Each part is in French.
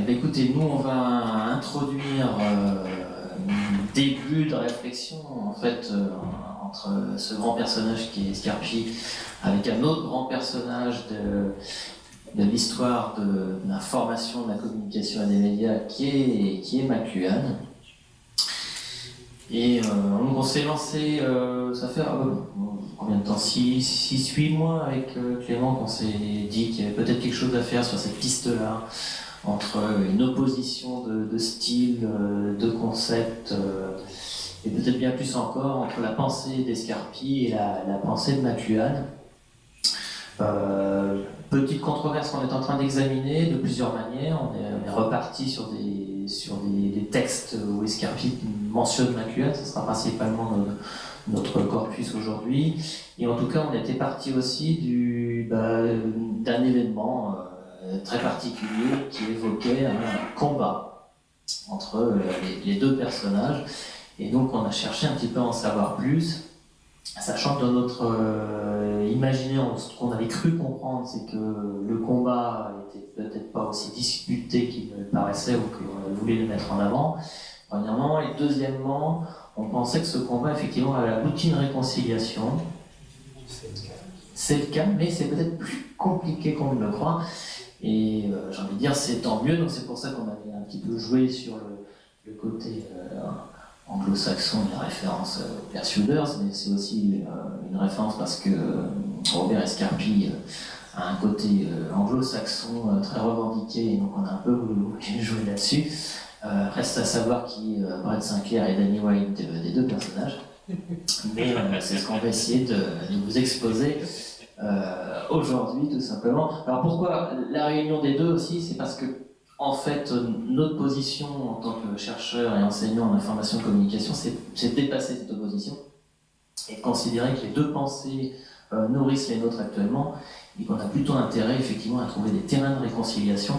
Écoutez, nous on va introduire un début de réflexion en fait entre ce grand personnage qui est Scarpi avec un autre grand personnage de l'histoire de l'information, de la communication et des médias qui est McLuhan. Et on s'est lancé, ça fait combien de temps, 6-8 mois avec Clément qu'on s'est dit qu'il y avait peut-être quelque chose à faire sur cette piste-là, entre une opposition de style, de concept, et peut-être bien plus encore entre la pensée d'Escarpi et la pensée de McLuhan. Petite controverse qu'on est en train d'examiner de plusieurs manières. On est reparti sur des textes où Escarpi mentionne McLuhan, ce sera principalement notre corpus aujourd'hui. Et en tout cas, on était parti aussi d'un événement très particulier qui évoquait un combat entre les deux personnages. Et donc, on a cherché un petit peu à en savoir plus. Sachant que dans notre imaginaire, ce qu'on avait cru comprendre, c'est que le combat n'était peut-être pas aussi disputé qu'il ne le paraissait ou qu'on voulait le mettre en avant, premièrement. Et deuxièmement, on pensait que ce combat, effectivement, avait abouti à une réconciliation. C'est le cas, mais c'est peut-être plus compliqué qu'on ne le croit. Et j'ai envie de dire, c'est tant mieux. Donc c'est pour ça qu'on avait un petit peu joué sur le côté anglo-saxon de la référence Persuaders, mais c'est aussi une référence parce que Robert Escarpi a un côté anglo-saxon très revendiqué, et donc on a un peu voulu jouer là-dessus. Reste à savoir qui Brett Sinclair et Danny White des deux personnages, mais c'est ce qu'on va essayer de vous exposer aujourd'hui, tout simplement. Alors pourquoi la réunion des deux aussi? C'est parce que en fait, notre position en tant que chercheur et enseignant en information et communication, c'est de dépasser cette opposition et de considérer que les deux pensées nourrissent les nôtres actuellement et qu'on a plutôt intérêt effectivement à trouver des terrains de réconciliation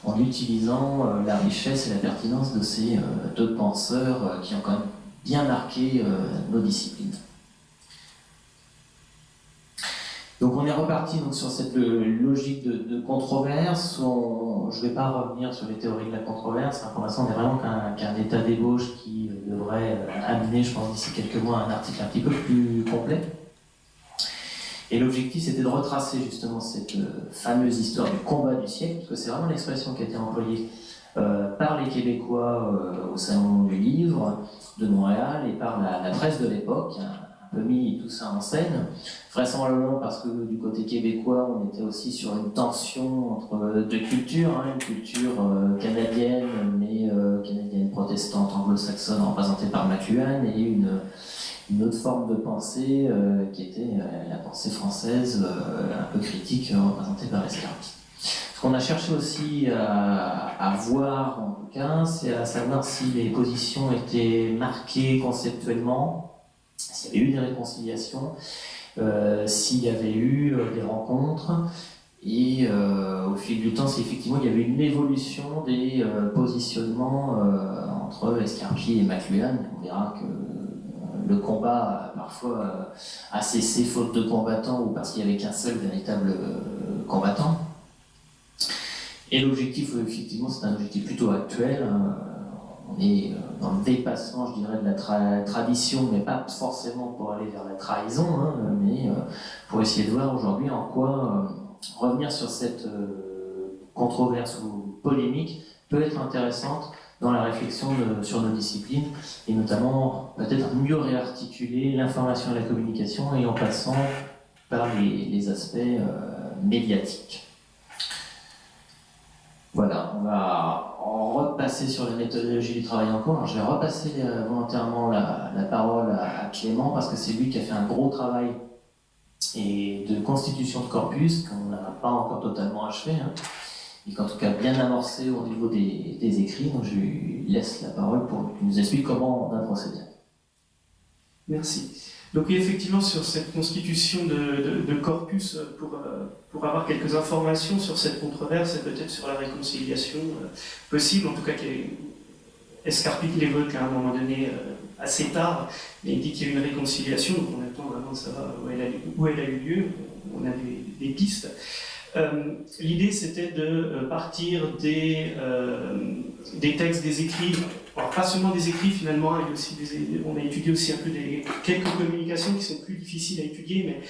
en utilisant la richesse et la pertinence de ces deux penseurs qui ont quand même bien marqué nos disciplines. Donc on est reparti donc, sur cette logique de controverse. Je ne vais pas revenir sur les théories de la controverse. Pour l'instant, on est vraiment qu'un état d'ébauche qui devrait amener, je pense, d'ici quelques mois, un article un petit peu plus complet. Et l'objectif, c'était de retracer justement cette fameuse histoire du combat du siècle, parce que c'est vraiment l'expression qui a été employée par les Québécois au Salon du Livre de Montréal et par la presse de l'époque, un peu mis tout ça en scène, vraisemblablement parce que du côté québécois, on était aussi sur une tension entre deux cultures, une culture canadienne, mais canadienne protestante, anglo-saxonne, représentée par McLuhan, et une autre forme de pensée qui était la pensée française, un peu critique, représentée par Escarpi. Ce qu'on a cherché aussi à voir, en tout cas, c'est à savoir si les positions étaient marquées conceptuellement, s'il y avait eu des réconciliations, s'il y avait eu des rencontres, et au fil du temps, si effectivement il y avait une évolution des positionnements entre Escarpi et McLuhan. On verra que le combat parfois a cessé faute de combattants ou parce qu'il n'y avait qu'un seul véritable combattant. Et l'objectif, effectivement, c'est un objectif plutôt actuel. On est dans le dépassement, je dirais, de la tradition, mais pas forcément pour aller vers la trahison, mais pour essayer de voir aujourd'hui en quoi revenir sur cette controverse ou polémique peut être intéressante dans la réflexion sur nos disciplines, et notamment peut-être mieux réarticuler l'information et la communication, et en passant par les aspects médiatiques. Voilà, on va repasser sur la méthodologie du travail en cours. Alors, je vais repasser volontairement la parole à Clément, parce que c'est lui qui a fait un gros travail et de constitution de corpus qu'on n'a pas encore totalement achevé, et qu'en tout cas bien amorcé au niveau des écrits. Donc je lui laisse la parole pour qu'il nous explique comment on a procédé. Merci. Donc oui, effectivement, sur cette constitution de corpus, pour avoir quelques informations sur cette controverse et peut-être sur la réconciliation possible, en tout cas Escarpi l'évoque à un moment donné assez tard, mais il dit qu'il y a eu une réconciliation, donc on attend vraiment de savoir où elle a eu lieu, on a des pistes. L'idée, c'était de partir des textes, des écrits, alors pas seulement des écrits finalement, il y a aussi on a étudié aussi un peu quelques communications qui sont plus difficiles à étudier, mais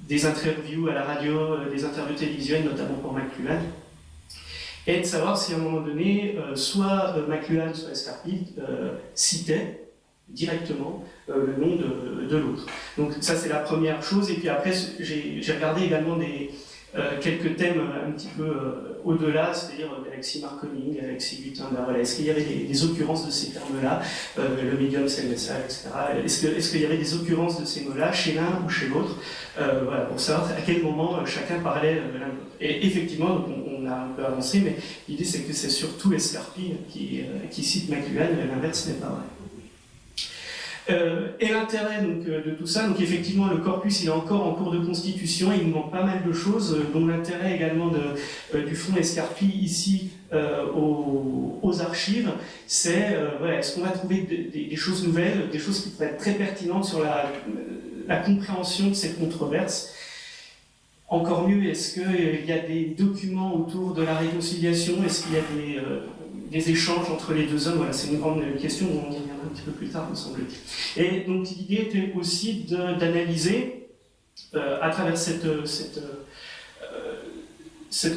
des interviews à la radio, des interviews télévisuelles, notamment pour McLuhan, et de savoir si à un moment donné, soit McLuhan, soit Escarpit citaient directement le nom de l'autre. Donc ça c'est la première chose, et puis après j'ai regardé également quelques thèmes un petit peu au-delà, c'est-à-dire galaxie Marconi, galaxie Gutenberg, voilà. Est-ce qu'il y avait des occurrences de ces termes-là, le médium, c'est le message, etc. Est-ce qu'il y avait des occurrences de ces mots-là chez l'un ou chez l'autre, voilà, pour savoir à quel moment chacun parlait de l'un de l'autre. Et effectivement, donc on a un peu avancé, mais l'idée c'est que c'est surtout Escarpit qui cite McLuhan, et l'inverse n'est pas vrai. Et l'intérêt donc, de tout ça, donc effectivement le corpus il est encore en cours de constitution, il nous manque pas mal de choses, dont l'intérêt également du fonds Escarpit ici aux archives, c'est voilà, est-ce qu'on va trouver des choses nouvelles, des choses qui pourraient être très pertinentes sur la compréhension de cette controverse. Encore mieux, est-ce qu'il y a des documents autour de la réconciliation, est-ce qu'il y a des échanges entre les deux hommes, voilà, c'est une grande question, on y reviendra un petit peu plus tard, me semble-t-il. Et donc l'idée était aussi d'analyser, à travers cette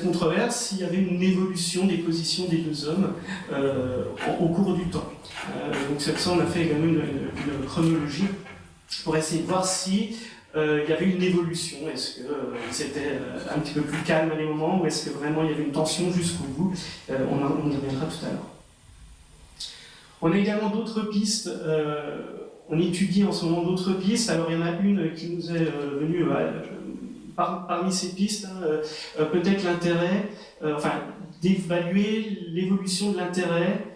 controverse, s'il y avait une évolution des positions des deux hommes au cours du temps. Donc sur ça, on a fait également une chronologie pour essayer de voir si il y avait une évolution, est-ce que c'était un petit peu plus calme à des moments, ou est-ce que vraiment il y avait une tension jusqu'au bout, on y reviendra tout à l'heure. On a également d'autres pistes, on étudie en ce moment d'autres pistes, alors il y en a une qui nous est venue parmi ces pistes, peut-être l'intérêt, d'évaluer l'évolution de l'intérêt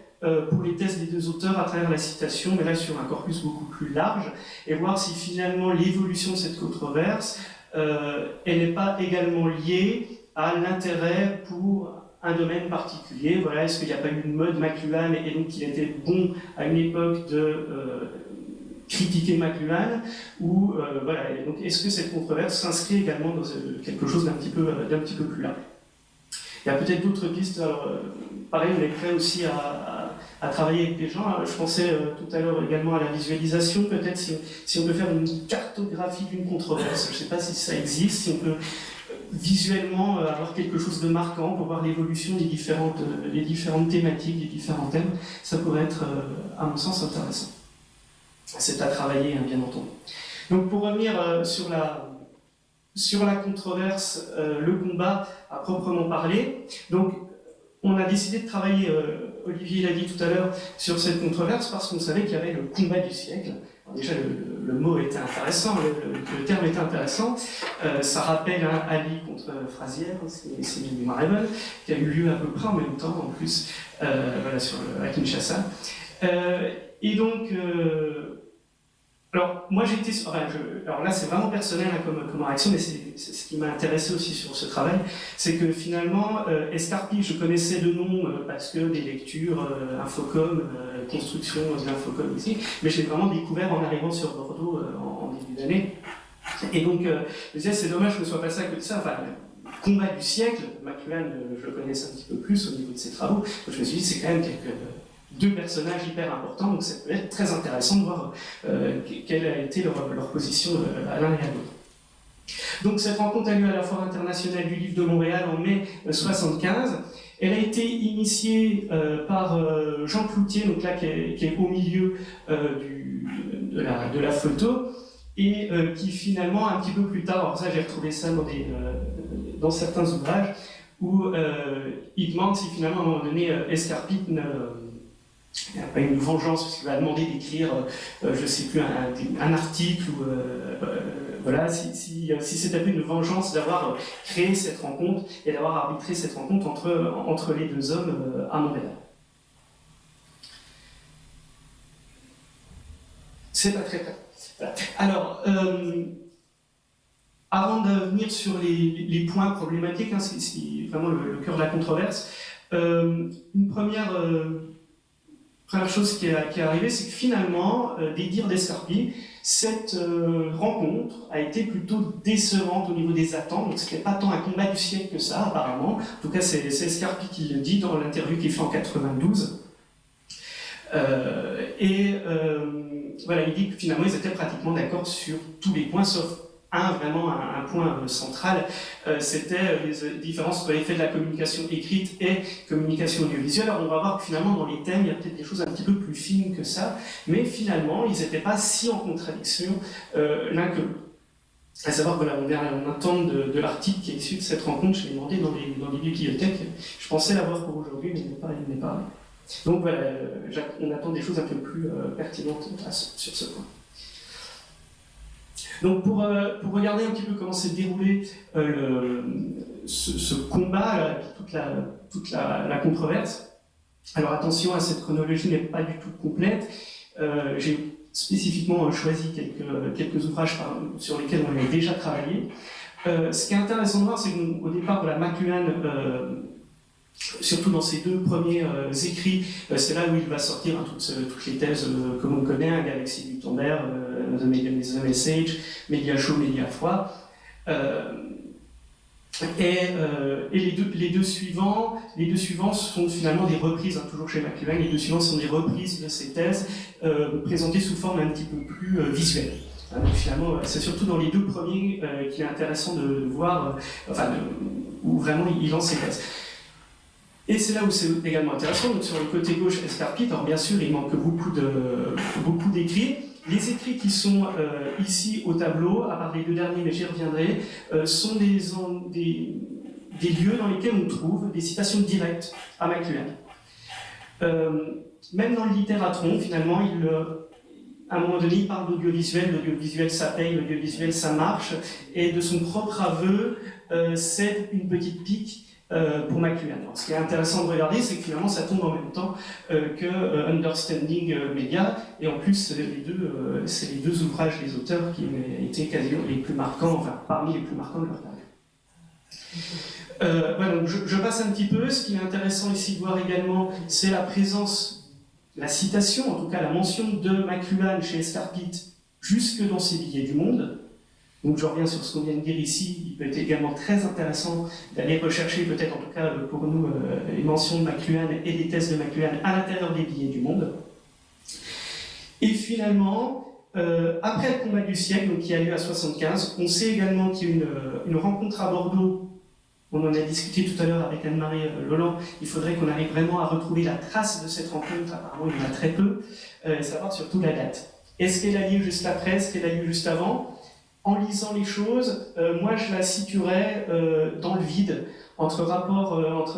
pour les thèses des deux auteurs à travers la citation, mais là sur un corpus beaucoup plus large, et voir si finalement l'évolution de cette controverse, elle n'est pas également liée à l'intérêt pour un domaine particulier. Voilà, est-ce qu'il n'y a pas eu une mode McLuhan, et donc il était bon à une époque de critiquer McLuhan, ou voilà, et donc est-ce que cette controverse s'inscrit également dans quelque chose d'un petit peu plus large. Il y a peut-être d'autres pistes, alors pareil, on est prêt aussi à travailler avec des gens. Je pensais tout à l'heure également à la visualisation, peut-être si on peut faire une cartographie d'une controverse, je ne sais pas si ça existe, si on peut visuellement avoir quelque chose de marquant pour voir l'évolution des différentes thématiques, des différents thèmes, ça pourrait être, à mon sens, intéressant. C'est à travailler, hein, bien entendu. Donc pour revenir sur la controverse, le combat à proprement parler, donc on a décidé de travailler, Olivier l'a dit tout à l'heure, sur cette controverse parce qu'on savait qu'il y avait le combat du siècle. Alors déjà, le mot était intéressant, le terme était intéressant. Ça rappelle Ali contre Frazier, c'est du Marable, qui a eu lieu à peu près en même temps, en plus, voilà, à Kinshasa. Et donc, alors moi j'ai été, alors là c'est vraiment personnel hein, comme réaction, mais c'est ce qui m'a intéressé aussi sur ce travail, c'est que finalement Escarpit je connaissais de nom parce que des lectures Infocom, construction de l'Infocom ici, mais je l'ai vraiment découvert en arrivant sur Bordeaux en début d'année. Et donc je me disais c'est dommage que je ne sois passé à côté de ça. Enfin, combat du siècle, McLuhan je le connaissais un petit peu plus au niveau de ses travaux, donc je me suis dit c'est quand même deux personnages hyper importants, donc ça peut être très intéressant de voir quelle a été leur position à l'un et à l'autre. Donc cette rencontre a lieu à la Foire internationale du livre de Montréal en mai 1975. Elle a été initiée par Jean Cloutier, donc là qui est au milieu de la photo, et qui finalement un petit peu plus tard, alors ça j'ai retrouvé ça dans certains ouvrages, où il demande si finalement à un moment donné Escarpit il n'y a pas une vengeance, parce qu'il va demander d'écrire, je ne sais plus, un article, ou voilà, si c'était une vengeance d'avoir créé cette rencontre et d'avoir arbitré cette rencontre entre les deux hommes à Montréal. C'est pas très clair. Voilà. Alors, avant de venir sur les points problématiques, hein, c'est vraiment le cœur de la controverse, une première première chose qui est arrivée, c'est que finalement, des dires d'Escarpi, cette rencontre a été plutôt décevante au niveau des attentes, donc ce n'était pas tant un combat du siècle que ça, apparemment. En tout cas, c'est Escarpi qui le dit dans l'interview qu'il fait en 92. Voilà, il dit que finalement, ils étaient pratiquement d'accord sur tous les points, sauf vraiment un point central, c'était les différences entre l'effet de la communication écrite et communication audiovisuelle. Alors on va voir que finalement dans les thèmes, il y a peut-être des choses un petit peu plus fines que ça, mais finalement ils n'étaient pas si en contradiction l'un que l'autre. À savoir que voilà, on attend de l'article qui est issu de cette rencontre, je l'ai demandé dans les bibliothèques, je pensais l'avoir pour aujourd'hui, mais il n'est pas. Donc voilà, on attend des choses un peu plus pertinentes sur ce point. Donc pour regarder un petit peu comment s'est déroulé ce combat, toute la controverse, alors attention, cette chronologie n'est pas du tout complète. J'ai spécifiquement choisi quelques ouvrages sur lesquels on avait déjà travaillé. Ce qui est intéressant de voir, c'est qu'au départ, McLuhan, surtout dans ses deux premiers écrits, c'est là où il va sortir toutes les thèses que l'on connaît, Galaxie du Gutenberg, The Message, Média chaud, Média froid. Les deux suivants sont finalement des reprises, toujours chez McLuhan, les deux suivants sont des reprises de ces thèses présentées sous forme un petit peu plus visuelle. Donc finalement, c'est surtout dans les deux premiers qu'il est intéressant de voir, où vraiment il lance ses thèses. Et c'est là où c'est également intéressant. Donc sur le côté gauche, Escarpi, alors bien sûr, il manque beaucoup d'écrits. Les écrits qui sont ici au tableau, à part les deux derniers, mais j'y reviendrai, sont des lieux dans lesquels on trouve des citations directes à McLuhan. Même dans le littératron, finalement, à un moment donné, il parle l'audiovisuel ça paye, l'audiovisuel ça marche, et de son propre aveu, c'est une petite pique pour McLuhan. Alors, ce qui est intéressant de regarder, c'est que finalement ça tombe en même temps que Understanding Media, et en plus c'est les deux ouvrages des auteurs qui étaient quasiment les plus marquants, parmi les plus marquants de leur carrière. Voilà, donc je passe un petit peu. Ce qui est intéressant ici de voir également, c'est la présence, la citation, en tout cas la mention de McLuhan chez Escarpit jusque dans ses billets du Monde. Donc je reviens sur ce qu'on vient de dire ici, il peut être également très intéressant d'aller rechercher, peut-être en tout cas pour nous, les mentions de McLuhan et les thèses de McLuhan à l'intérieur des billets du Monde. Et finalement, après le combat du siècle, donc qui a lieu à 75, on sait également qu'il y a eu une rencontre à Bordeaux, on en a discuté tout à l'heure avec Anne-Marie Loland, il faudrait qu'on arrive vraiment à retrouver la trace de cette rencontre, apparemment il y en a très peu, et savoir surtout la date. Est-ce qu'elle a lieu juste après, est-ce qu'elle a lieu juste avant ? En lisant les choses, moi je la situerais dans le vide, entre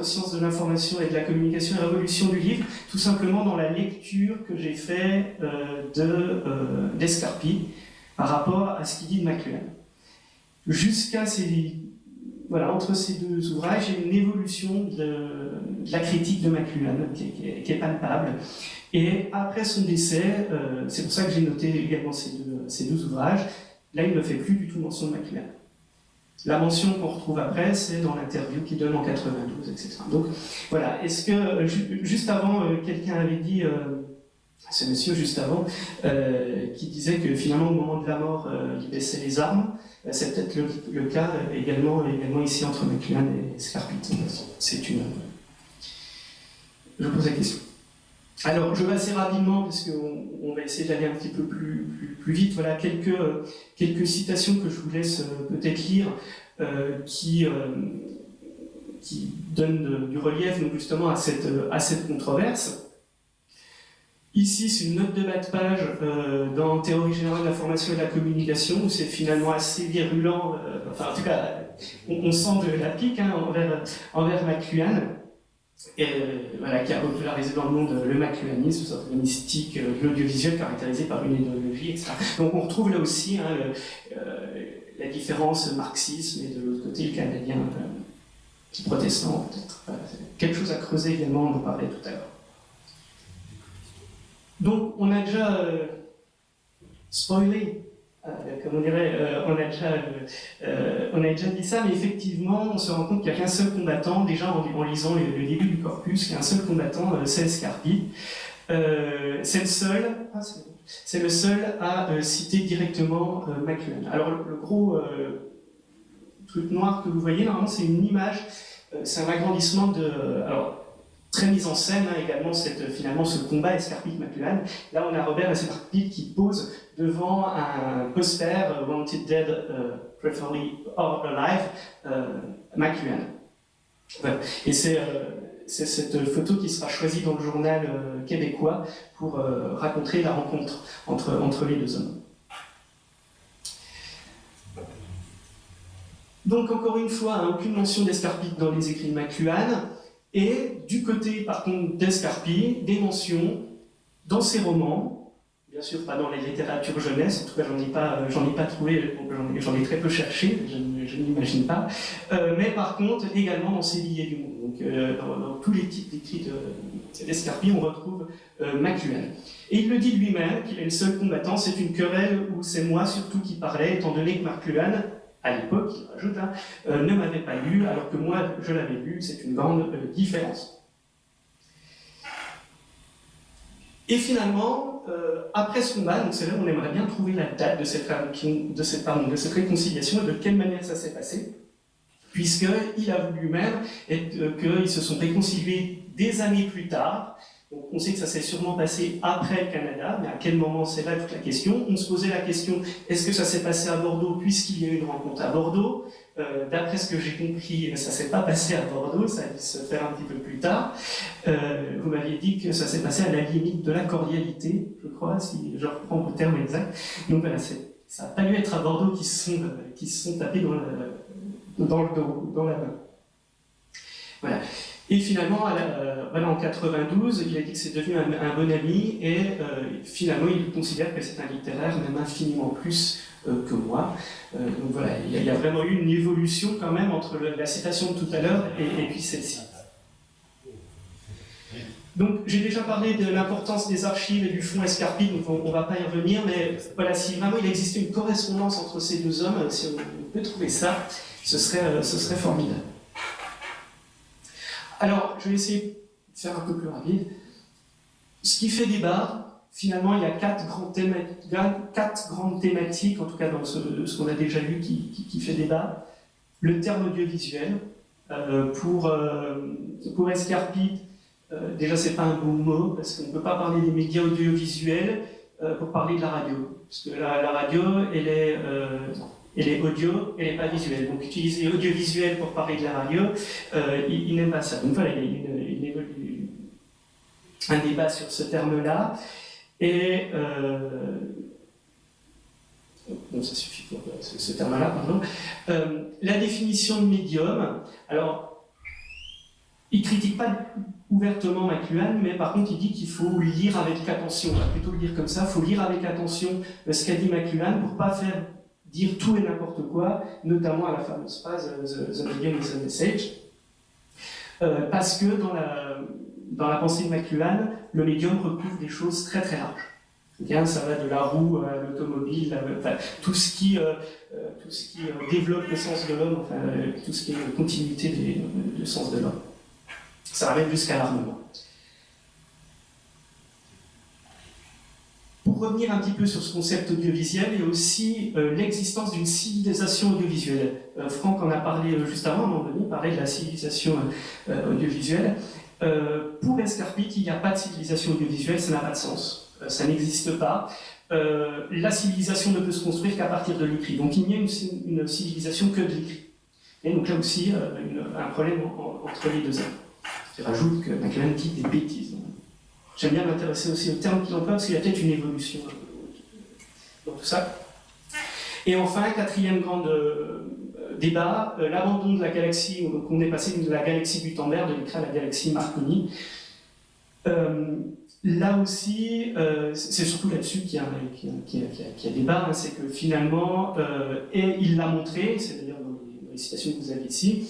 sciences de l'information et de la communication et révolution du livre, tout simplement dans la lecture que j'ai faite d'Escarpi par rapport à ce qu'il dit de McLuhan. Entre ces deux ouvrages, il y a une évolution de la critique de McLuhan qui est palpable. Et après son décès, c'est pour ça que j'ai noté également ces deux ouvrages. Là, il ne fait plus du tout mention de McLuhan. La mention qu'on retrouve après, c'est dans l'interview qu'il donne en 92, etc. Donc, voilà. Est-ce que, juste avant, quelqu'un avait dit, ce monsieur juste avant, qui disait que finalement, au moment de la mort, il baissait les armes. C'est peut-être le cas également ici entre McLuhan et Escarpit. Je pose la question. Alors, je vais assez rapidement, parce qu'on va essayer d'aller un petit peu plus vite. Voilà, quelques citations que je vous laisse peut-être lire, qui donnent du relief donc justement à cette controverse. Ici, c'est une note de bas de page dans Théorie générale de l'information et de la communication, où c'est finalement assez virulent, en tout cas, on sent de la pique envers McLuhan. Qui a popularisé dans le monde le McLuhanisme, la mystique de l'audiovisuel caractérisée par une idéologie, etc. Donc on retrouve là aussi la différence marxisme et de l'autre côté le canadien protestant, peut-être. Quelque chose à creuser également, on en parlait tout à l'heure. Donc on a déjà spoilé, comme on dirait, on a déjà dit ça, mais effectivement, on se rend compte qu'il n'y a qu'un seul combattant, déjà en lisant le début du corpus, il y a un seul combattant, c'est Escarpi. C'est le seul à citer directement McLuhan. Alors le gros truc noir que vous voyez, normalement c'est une image, c'est un agrandissement de... alors, très mise en scène également finalement ce combat Escarpit-McLuhan. Là on a Robert Escarpit qui pose devant un poster Wanted Dead, Preferably or Alive, McLuhan. Voilà. Et c'est cette photo qui sera choisie dans le journal québécois pour raconter la rencontre entre les deux hommes. Donc encore une fois, aucune mention d'Escarpit dans les écrits de McLuhan, et du côté par contre d'Escarpit, des mentions dans ses romans, bien sûr pas dans les littératures jeunesse, en tout cas j'en ai pas trouvé, j'en ai très peu cherché, je n'imagine pas, mais par contre également dans ses billets du monde. Donc dans tous les types d'écrits d'Escarpit, on retrouve McLuhan. Et il le dit lui-même qu'il est le seul combattant, c'est une querelle où c'est moi surtout qui parlais, étant donné que McLuhan, à l'époque, il rajoute, ne m'avait pas lu, alors que moi, je l'avais lu, c'est une grande différence. Et finalement, après ce combat, donc c'est là où on aimerait bien trouver la date de cette réconciliation et de quelle manière ça s'est passé, puisqu'il avoue lui-même qu'ils se sont réconciliés des années plus tard. Donc on sait que ça s'est sûrement passé après le Canada, mais à quel moment, c'est là toute la question. On se posait la question, est-ce que ça s'est passé à Bordeaux puisqu'il y a eu une rencontre à Bordeaux? D'après ce que j'ai compris, ça ne s'est pas passé à Bordeaux, ça a dû se faire un petit peu plus tard. Vous m'aviez dit que ça s'est passé à la limite de la cordialité, je crois, si je reprends vos termes exacts. Donc voilà, ça n'a pas dû être à Bordeaux qui se sont tapés dans le dos, dans la main. Voilà. Et finalement, en 92, il a dit que c'est devenu un bon ami, et finalement, il considère que c'est un littéraire, même infiniment plus que moi. Donc voilà, il y a vraiment eu une évolution quand même entre la citation de tout à l'heure et puis celle-ci. Donc j'ai déjà parlé de l'importance des archives et du fonds Escarpit, donc on ne va pas y revenir, mais voilà, si vraiment il existait une correspondance entre ces deux hommes, si on peut trouver ça, ce serait formidable. Alors, je vais essayer de faire un peu plus rapide. Ce qui fait débat, finalement, il y a quatre grandes thématiques, en tout cas dans ce qu'on a déjà lu, qui fait débat. Le terme audiovisuel, pour Escarpit, déjà c'est pas un bon mot, parce qu'on ne peut pas parler des médias audiovisuels pour parler de la radio. Parce que la radio, elle est audio, elle n'est pas visuelle. Donc utiliser audiovisuel pour parler de la radio, il n'aime pas ça. Donc voilà, il y a un débat sur ce terme-là. Et bon, ça suffit pour ce terme-là, pardon. La définition de médium. Alors, il ne critique pas ouvertement McLuhan, mais par contre il dit qu'il faut lire avec attention. On va plutôt le dire comme ça, il faut lire avec attention ce qu'a dit McLuhan pour ne pas dire tout et n'importe quoi, notamment à la fameuse phrase The medium is a message. Parce que dans la pensée de McLuhan, le médium recouvre des choses très très larges. Bien, ça va de la roue à l'automobile, enfin, tout ce qui développe le sens de l'homme, enfin, tout ce qui est continuité du sens de l'homme. Ça va même jusqu'à l'armement. Pour revenir un petit peu sur ce concept audiovisuel, il y a aussi l'existence d'une civilisation audiovisuelle. Franck en a parlé juste avant, à un moment donné, il parlait de la civilisation audiovisuelle. Pour Escarpit, il n'y a pas de civilisation audiovisuelle, ça n'a pas de sens. Ça n'existe pas. La civilisation ne peut se construire qu'à partir de l'écrit. Donc il n'y a une civilisation que de l'écrit. Et donc là aussi, un problème entre les deux hommes. Je rajoute que McLuhan dit des bêtises. J'aime bien m'intéresser aussi aux termes qu'il emploie parce qu'il y a peut-être une évolution dans tout ça. Et enfin, quatrième grand débat, l'abandon de la galaxie. Donc on est passé de la galaxie Gutenberg de l'écran à la galaxie Marconi. Là aussi, c'est surtout là-dessus qu'il y a débat, hein, c'est que finalement, et il l'a montré, c'est d'ailleurs dans les citations que vous avez ici,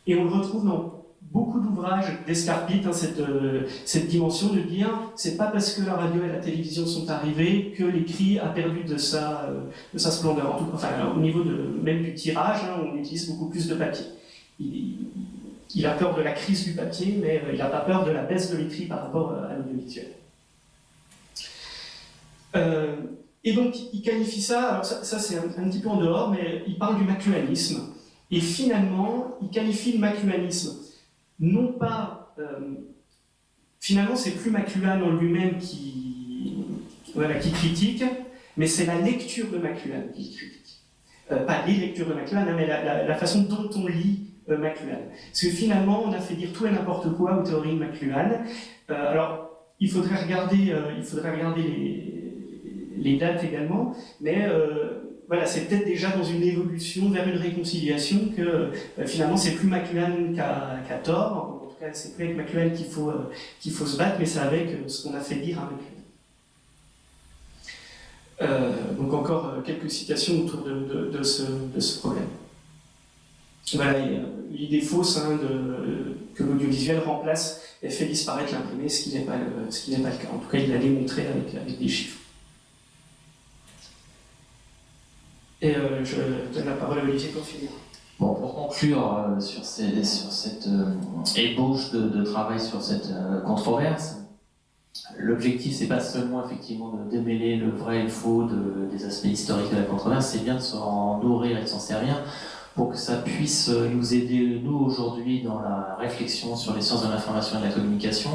et on le retrouve dans beaucoup d'ouvrages d'Escarpit, hein, cette dimension de dire c'est pas parce que la radio et la télévision sont arrivées que l'écrit a perdu de sa splendeur. En tout cas, enfin, au niveau même du tirage, hein, on utilise beaucoup plus de papier. il a peur de la crise du papier, mais il n'a pas peur de la baisse de l'écrit par rapport à l'audiovisuel. Et donc, il qualifie ça, alors ça c'est un petit peu en dehors, mais il parle du McLuhanisme. Et finalement, il qualifie le McLuhanisme, non pas... finalement, c'est plus McLuhan en lui-même qui critique, mais c'est la lecture de McLuhan qui critique. Pas les lectures de McLuhan, mais la façon dont on lit McLuhan. Parce que finalement, on a fait dire tout et n'importe quoi aux théories de McLuhan. Alors, il faudrait regarder les dates également, mais voilà, c'est peut-être déjà dans une évolution vers une réconciliation que finalement c'est plus McLuhan qui a tort, en tout cas c'est plus avec McLuhan qu'il faut se battre, mais c'est avec ce qu'on a fait dire à McLuhan. Donc encore quelques citations autour de ce problème. Voilà, l'idée fausse que l'audiovisuel remplace et fait disparaître l'imprimé, ce qui n'est pas le cas. En tout cas, il l'a démontré avec des chiffres. Et je donne la parole à Olivier pour finir. Bon, pour conclure sur cette ébauche de travail sur cette controverse, l'objectif, c'est pas seulement effectivement de démêler le vrai et le faux des aspects historiques de la controverse, c'est bien de s'en nourrir et de s'en servir pour que ça puisse nous aider, nous, aujourd'hui, dans la réflexion sur les sciences de l'information et de la communication,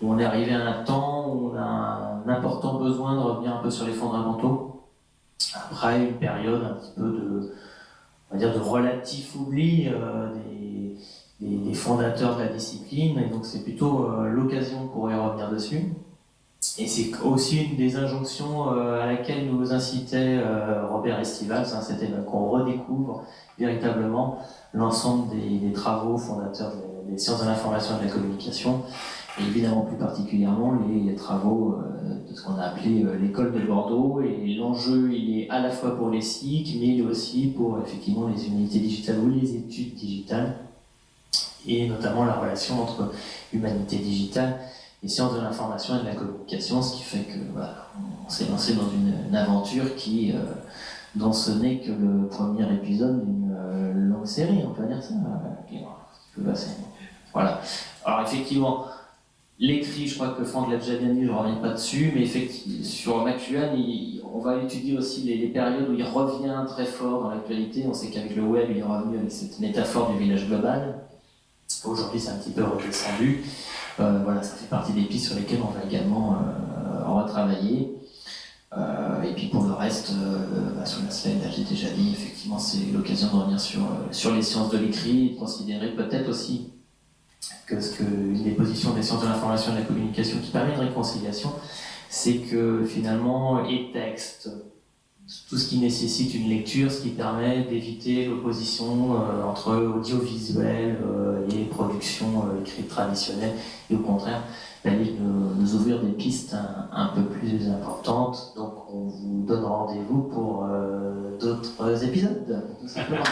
où on est arrivé à un temps où on a un important besoin de revenir un peu sur les fondamentaux, après une période un petit peu de relatif oubli des fondateurs de la discipline, et donc c'est plutôt l'occasion pour y revenir dessus. Et c'est aussi une des injonctions à laquelle nous incitait Robert Estivals, c'était qu'on redécouvre véritablement l'ensemble des travaux fondateurs des sciences de l'information et de la communication, et évidemment plus particulièrement les travaux de ce qu'on a appelé l'école de Bordeaux. Et l'enjeu, il est à la fois pour les SIC, mais il est aussi pour effectivement les humanités digitales ou les études digitales, et notamment la relation entre humanité digitale et sciences de l'information et de la communication, ce qui fait que voilà, on s'est lancé dans une aventure dont ce n'est que le premier épisode d'une longue série, on peut dire ça. Voilà. Alors effectivement, l'écrit, je crois que Franck l'a déjà bien dit, je ne reviens pas dessus, mais effectivement, sur McLuhan, on va étudier aussi les périodes où il revient très fort dans l'actualité. On sait qu'avec le web, il est revenu avec cette métaphore du village global. Aujourd'hui, c'est un petit peu redescendu. Voilà, ça fait partie des pistes sur lesquelles on va également retravailler. Et puis pour le reste, sur la slide, là, j'ai déjà dit, effectivement, c'est l'occasion de revenir sur les sciences de l'écrit, et de considérer peut-être aussi une des positions des sciences de l'information et de la communication qui permet une réconciliation, c'est que finalement, les textes, tout ce qui nécessite une lecture, ce qui permet d'éviter l'opposition entre audiovisuel et production écrite traditionnelle, et au contraire, d'aller nous ouvrir des pistes un peu plus importantes. Donc on vous donne rendez-vous pour d'autres épisodes, tout simplement.